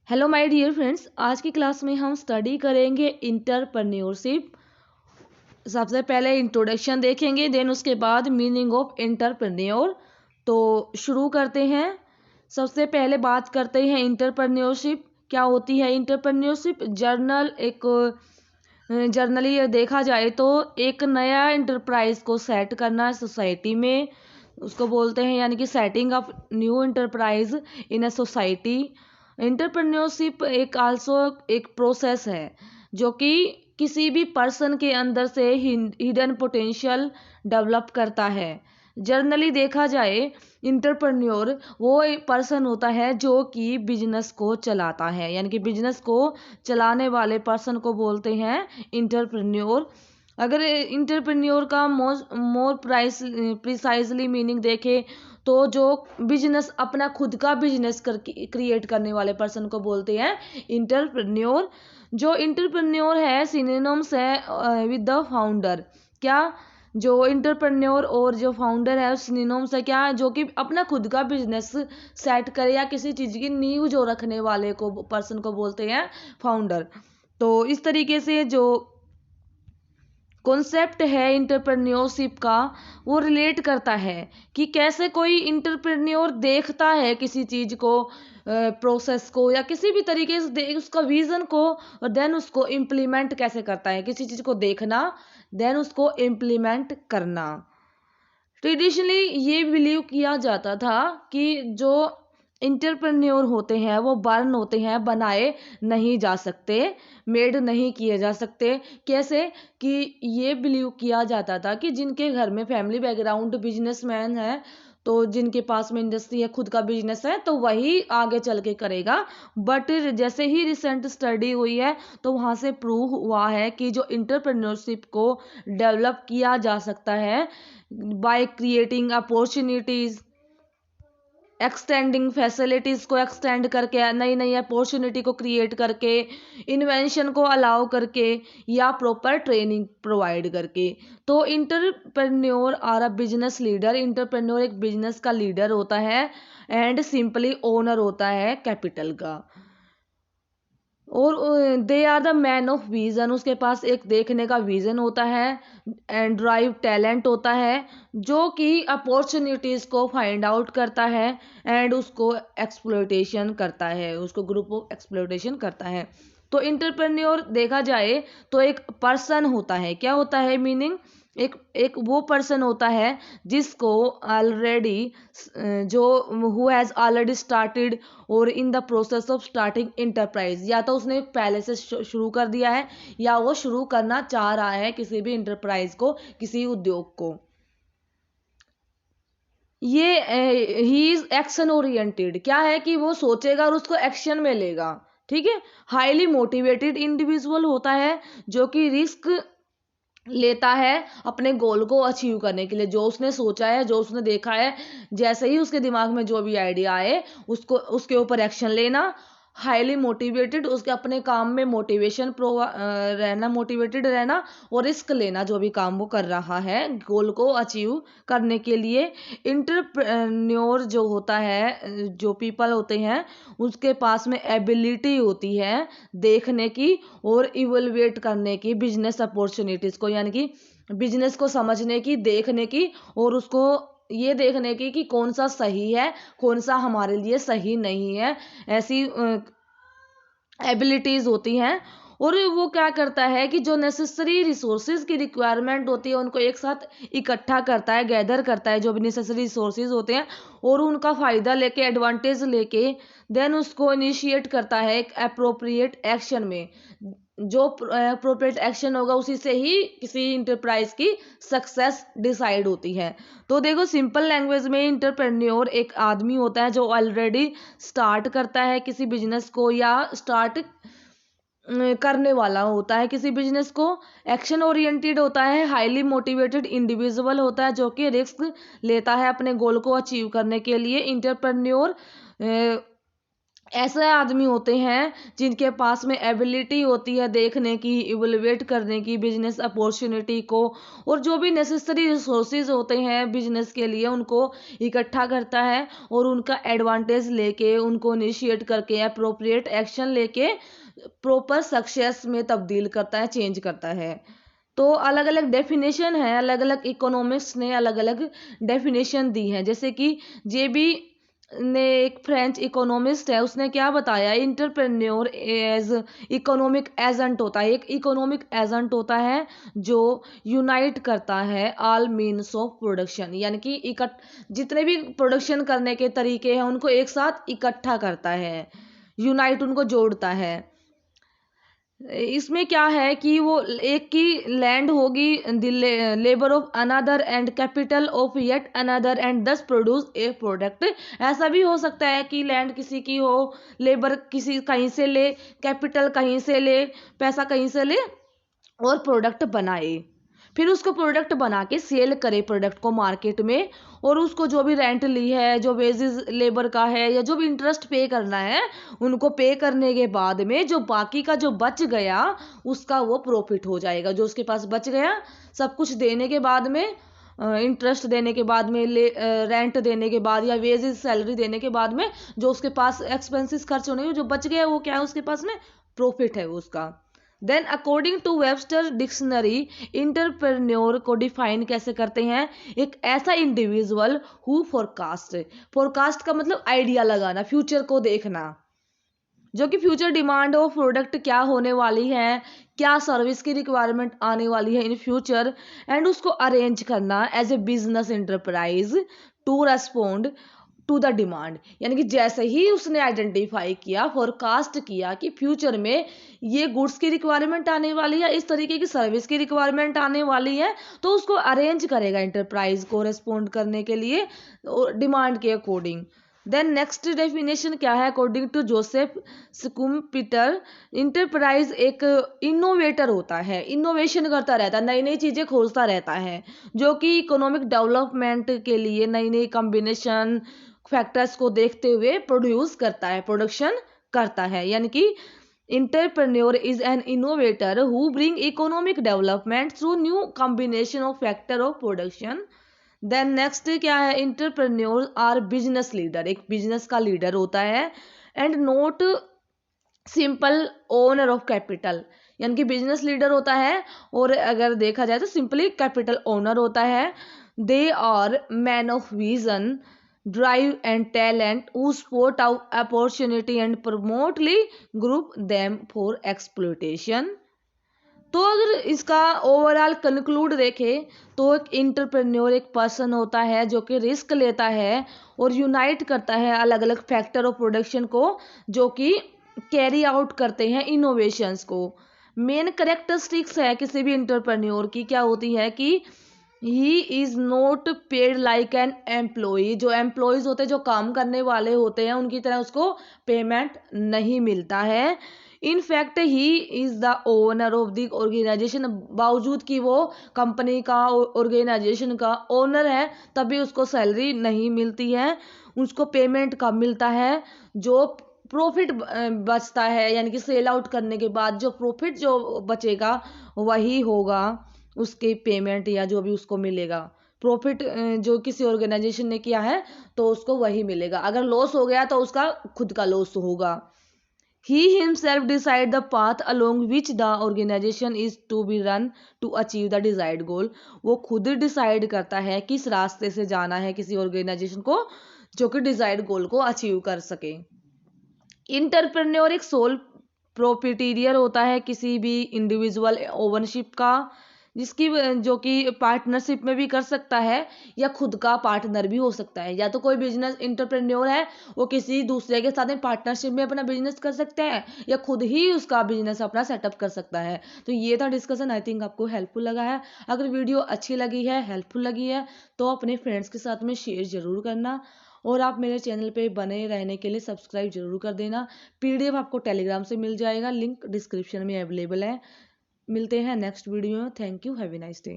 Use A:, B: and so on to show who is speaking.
A: Hello my dear friends, आज की class में हम स्टडी करेंगे इंटरप्रेन्योरशिप। सबसे पहले इंट्रोडक्शन देखेंगे, देन उसके बाद मीनिंग ऑफ इंटरप्रेन्योर। तो शुरू करते हैं। सबसे पहले बात करते हैं इंटरप्रेन्योरशिप क्या होती है। इंटरप्रेन्योरशिप जर्नली देखा जाए तो एक नया इंटरप्राइज को सेट करना सोसाइटी में, उसको बोलते हैं, यानी कि setting up new enterprise in a society. Entrepreneurship एक प्रोसेस है जो कि किसी भी पर्सन के अंदर से हिडन पोटेंशियल डेवलप करता है। जनरली देखा जाए इंटरप्रेन्योर वो एक पर्सन होता है जो कि बिजनेस को चलाता है, यानी कि बिजनेस को चलाने वाले पर्सन को बोलते हैं इंटरप्रेन्योर। अगर इंटरप्रेन्योर का मोर प्रिसाइजली मीनिंग देखें तो जो बिजनेस अपना खुद का बिजनेस करके क्रिएट करने वाले पर्सन को बोलते हैं इंटरप्रेन्योर। जो इंटरप्रेन्योर है सिनोनिम्स है विद द फाउंडर। क्या जो इंटरप्रेन्योर और जो फाउंडर है सिनोनिम्स है क्या, जो कि अपना खुद का बिजनेस सेट करे या किसी चीज की नींव जो रखने वाले को पर्सन को बोलते हैं फाउंडर। तो इस तरीके से जो कॉन्सेप्ट है इंटरप्रेन्योरशिप का वो रिलेट करता है कि कैसे कोई इंटरप्रेन्योर देखता है किसी चीज को, प्रोसेस को या किसी भी तरीके से उसका विजन को, और देन उसको इम्प्लीमेंट कैसे करता है। किसी चीज को देखना देन उसको इम्प्लीमेंट करना। ट्रेडिशनली ये बिलीव किया जाता था कि जो इंटरप्रेन्योर होते हैं वो बर्न होते हैं, बनाए नहीं जा सकते, मेड नहीं किए जा सकते। कैसे कि ये बिलीव किया जाता था कि जिनके घर में फैमिली बैकग्राउंड बिजनेसमैन है, तो जिनके पास में इंडस्ट्री है, खुद का बिजनेस है, तो वही आगे चल के करेगा। बट जैसे ही रिसेंट स्टडी हुई है तो वहाँ से प्रूव हुआ है कि जो इंटरप्रेन्योरशिप को डेवलप किया जा सकता है by creating opportunities, extending facilities को एक्सटेंड करके, नई नई अपॉर्चुनिटी को क्रिएट करके, इन्वेंशन को अलाउ करके या प्रॉपर ट्रेनिंग प्रोवाइड करके। तो entrepreneur are a business leader, entrepreneur एक बिजनेस का लीडर होता है एंड सिंपली ओनर होता है कैपिटल का। और they are the man of vision, उसके पास एक देखने का विजन होता है एंड ड्राइव टैलेंट होता है जो कि अपॉर्चुनिटीज को फाइंड आउट करता है एंड उसको एक्सप्लोइटेशन करता है, उसको ग्रुप ऑफ एक्सप्लोइटेशन करता है। तो इंटरप्रेन्योर देखा जाए तो एक पर्सन होता है। क्या होता है मीनिंग, एक एक वो पर्सन होता है जिसको ऑलरेडी, जो हु हैज ऑलरेडी स्टार्टेड और in the process of starting enterprise, या तो उसने पहले से शुरू कर दिया है या वो शुरू करना चाह रहा है किसी भी इंटरप्राइज को, किसी उद्योग को। ये ही इज एक्शन ओरिएंटेड, क्या है कि वो सोचेगा और उसको एक्शन में लेगा। ठीक है। हाईली मोटिवेटेड इंडिविजुअल होता है जो कि रिस्क लेता है अपने गोल को अचीव करने के लिए। जो उसने सोचा है, जो उसने देखा है, जैसे ही उसके दिमाग में जो भी आइडिया आए उसको उसके ऊपर एक्शन लेना। हाईली मोटिवेटेड, उसके अपने काम में रहना, मोटिवेटेड रहना और रिस्क लेना जो भी काम वो कर रहा है गोल को अचीव करने के लिए। इंटरप्रेन्योर जो होता है, जो पीपल होते हैं, उसके पास में एबिलिटी होती है देखने की और इवोल्वेट करने की बिजनेस अपॉर्चुनिटीज को, यानी कि बिजनेस को समझने की, देखने की और उसको ये देखने की कि कौन सा सही है, कौन सा हमारे लिए सही नहीं है। ऐसी एबिलिटीज होती हैं। और वो क्या करता है कि जो नेसेसरी रिसोर्सेज की रिक्वायरमेंट होती है उनको एक साथ इकट्ठा करता है, गैदर करता है जो भी नेसेसरी रिसोर्सेज होते हैं, और उनका फ़ायदा लेके, एडवांटेज लेके देन उसको इनिशिएट करता है एक अप्रोप्रिएट एक्शन में। जो अप्रोप्रिएट एक्शन होगा उसी से ही किसी इंटरप्राइज की सक्सेस डिसाइड होती है। तो देखो, सिंपल लैंग्वेज में इंटरप्रेन्योर एक आदमी होता है जो ऑलरेडी स्टार्ट करता है किसी बिजनेस को या स्टार्ट करने वाला होता है किसी बिजनेस को। एक्शन ओरिएंटेड होता है, हाईली मोटिवेटेड इंडिविजुअल होता है जो कि रिस्क लेता है अपने गोल को अचीव करने के लिए। इंटरप्रेन्योर ऐसे आदमी होते हैं जिनके पास में एबिलिटी होती है देखने की, इवोल्युएट करने की बिजनेस अपॉर्चुनिटी को, और जो भी नेसेसरी रिसोर्सेज होते हैं बिजनेस के लिए उनको इकट्ठा करता है और उनका एडवांटेज लेके, उनको इनिशिएट करके, अप्रोप्रिएट एक्शन लेके प्रॉपर सक्सेस में तब्दील करता है, चेंज करता है। तो अलग अलग डेफिनेशन है, अलग अलग इकोनॉमिक्स ने अलग अलग डेफिनेशन दी है। जैसे कि जेबी ने, एक फ्रेंच इकोनॉमिस्ट है, उसने क्या बताया, इंटरप्रेन्योर एज इकोनॉमिक एजेंट होता है, एक इकोनॉमिक एजेंट होता है जो यूनाइट करता है ऑल मीन्स ऑफ प्रोडक्शन, यानी कि जितने भी प्रोडक्शन करने के तरीके हैं उनको एक साथ इकट्ठा करता है, यूनाइट उनको जोड़ता है। इसमें क्या है कि वो एक की लैंड होगी, labour of another and capital of yet another and दस प्रोड्यूस ए प्रोडक्ट। ऐसा भी हो सकता है कि लैंड किसी की हो, लेबर किसी कहीं से ले, कैपिटल कहीं से ले, पैसा कहीं से ले और प्रोडक्ट बनाए, फिर उसको प्रोडक्ट बना के सेल करे प्रोडक्ट को मार्केट में, और उसको जो भी रेंट ली है, जो वेजेस लेबर का है, या जो भी इंटरेस्ट पे करना है, उनको पे करने के बाद में जो बाकी का जो बच गया उसका वो प्रॉफिट हो जाएगा। जो उसके पास बच गया सब कुछ देने के बाद में, इंटरेस्ट देने के बाद में, रेंट देने के बाद, या वेजेस सैलरी देने के बाद में, जो उसके पास एक्सपेंसेस खर्च होने जो बच गया वो क्या है उसके पास में, प्रॉफिट है वो उसका। Then according to Webster dictionary, entrepreneur को डिफाइन कैसे करते हैं, एक ऐसा इंडिविजुअल हु फोरकास्ट, फोरकास्ट का मतलब आइडिया लगाना, फ्यूचर को देखना, जो कि फ्यूचर डिमांड ऑफ प्रोडक्ट क्या होने वाली है, क्या सर्विस की रिक्वायरमेंट आने वाली है इन फ्यूचर, एंड उसको अरेंज करना as a business enterprise to respond to the demand. यानी कि जैसे ही उसने आइडेंटिफाई किया, फोरकास्ट किया कि फ्यूचर में ये गुड्स की रिक्वायरमेंट आने वाली है, इस तरीके की सर्विस की रिक्वायरमेंट आने वाली है, तो उसको अरेंज करेगा एंटरप्राइज को रेस्पॉन्ड करने के लिए डिमांड के अकॉर्डिंग। देन नेक्स्ट डेफिनेशन क्या है, अकॉर्डिंग टू जोसेफ स्कूम्पिटर, इंटरप्राइज एक इनोवेटर होता है, इनोवेशन करता रहता है, नई नई चीजें खोजता रहता है, जो कि इकोनॉमिक डेवलपमेंट के लिए नई नई कॉम्बिनेशन फैक्टर्स को देखते हुए प्रोड्यूस करता है, प्रोडक्शन करता है। यानी कि entrepreneur is an innovator who bring economic development through new combination of factor of production. Then next क्या है, इंटरप्रेन्योर आर बिजनेस लीडर, एक बिजनेस का लीडर होता है, and not simple owner of capital, यानी कि बिजनेस लीडर होता है और अगर देखा जाए तो सिंपली कैपिटल ओनर होता है। They are man of vision, drive and talent who spot out opportunity and promptly group them for exploitation. तो अगर इसका ओवरऑल कंक्लूड देखें तो एक इंटरप्रेन्योर एक पर्सन होता है जो कि रिस्क लेता है और यूनाइट करता है अलग अलग फैक्टर ऑफ प्रोडक्शन को, जो कि कैरी आउट करते हैं इनोवेशंस को। मेन करेक्टरिस्टिक्स है किसी भी इंटरप्रेन्योर की क्या होती है कि he is not paid like an employee, जो एम्प्लॉयज होते हैं, जो काम करने वाले होते हैं, उनकी तरह उसको पेमेंट नहीं मिलता है। In fact he is the owner of the organisation, बावजूद कि वो कंपनी का ऑर्गेनाइजेशन का ओनर है तभी उसको सैलरी नहीं मिलती है। उसको पेमेंट कब मिलता है, जो प्रॉफिट बचता है, यानी कि सेल आउट करने के बाद जो प्रॉफिट जो बचेगा वही होगा उसकी पेमेंट, या जो भी उसको मिलेगा प्रॉफिट जो किसी ऑर्गेनाइजेशन ने किया है तो उसको वही मिलेगा। अगर लॉस हो गया तो उसका खुद का लॉस होगा। He himself decide the path along which the organization is to be run to achieve the desired goal। वो खुद डिसाइड करता है किस रास्ते से जाना है किसी ऑर्गेनाइजेशन को जो कि डिजायर्ड गोल को अचीव कर सके। इंटरप्रेन्योर एक सोल प्रोप्राइटर होता है किसी भी इंडिविजुअल ओनरशिप का, जिसकी जो कि पार्टनरशिप में भी कर सकता है या खुद का पार्टनर भी हो सकता है। या तो कोई बिजनेस इंटरप्रेन्योर है वो किसी दूसरे के साथ में पार्टनरशिप में अपना बिजनेस कर सकता है या खुद ही उसका बिजनेस अपना सेटअप कर सकता है। तो ये था डिस्कशन, आई थिंक आपको हेल्पफुल लगा है। अगर वीडियो अच्छी लगी है, हेल्पफुल लगी है तो अपने फ्रेंड्स के साथ में शेयर जरूर करना, और आप मेरे चैनल पे बने रहने के लिए सब्सक्राइब जरूर कर देना। पीडीएफ आपको टेलीग्राम से मिल जाएगा, लिंक डिस्क्रिप्शन में अवेलेबल है। मिलते हैं नेक्स्ट वीडियो में। Thank you, have a nice day.